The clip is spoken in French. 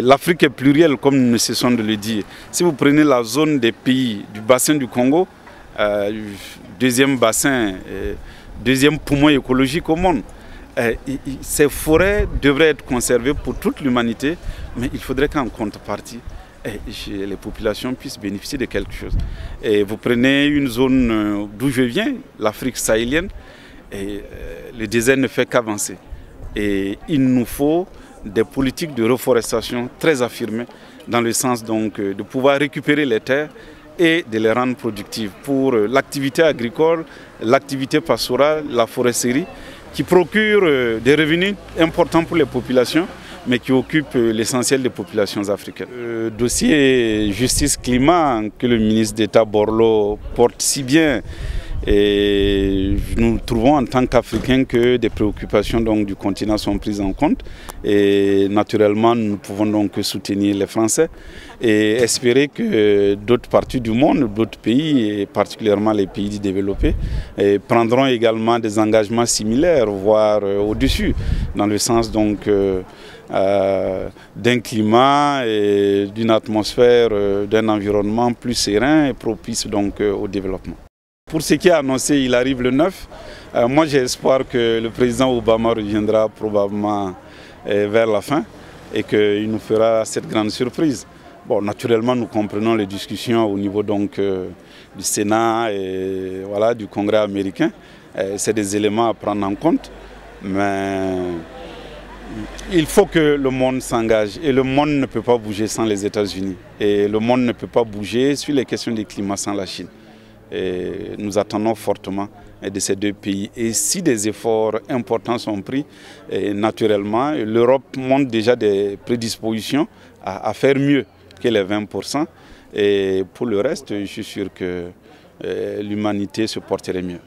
l'Afrique est plurielle, comme nous ne cessons de le dire. Si vous prenez la zone des pays du bassin du Congo, deuxième bassin, deuxième poumon écologique au monde, ces forêts devraient être conservées pour toute l'humanité, mais il faudrait qu'en contrepartie, les populations puissent bénéficier de quelque chose. Et vous prenez une zone d'où je viens, l'Afrique sahélienne, et le désert ne fait qu'avancer. Et il nous faut des politiques de reforestation très affirmées dans le sens donc de pouvoir récupérer les terres et de les rendre productives pour l'activité agricole, l'activité pastorale, la foresterie, qui procure des revenus importants pour les populations, mais qui occupe l'essentiel des populations africaines. Le dossier justice-climat que le ministre d'État Borloo porte si bien, et nous trouvons en tant qu'Africains que des préoccupations donc, du continent sont prises en compte. Et naturellement, nous pouvons donc soutenir les Français et espérer que d'autres parties du monde, d'autres pays, et particulièrement les pays développés, prendront également des engagements similaires, voire au-dessus, dans le sens donc d'un climat et d'une atmosphère, d'un environnement plus serein et propice donc au développement. Pour ce qui est annoncé, il arrive le 9. Moi, j'ai espoir que le président Obama reviendra probablement vers la fin et qu'il nous fera cette grande surprise. Bon, naturellement, nous comprenons les discussions au niveau donc, du Sénat et voilà, du Congrès américain. C'est des éléments à prendre en compte, mais il faut que le monde s'engage et le monde ne peut pas bouger sans les États-Unis. Et le monde ne peut pas bouger sur les questions du climat sans la Chine. Et nous attendons fortement de ces deux pays. Et si des efforts importants sont pris, naturellement, l'Europe montre déjà des prédispositions à faire mieux que les 20%. Et pour le reste, je suis sûr que l'humanité se porterait mieux.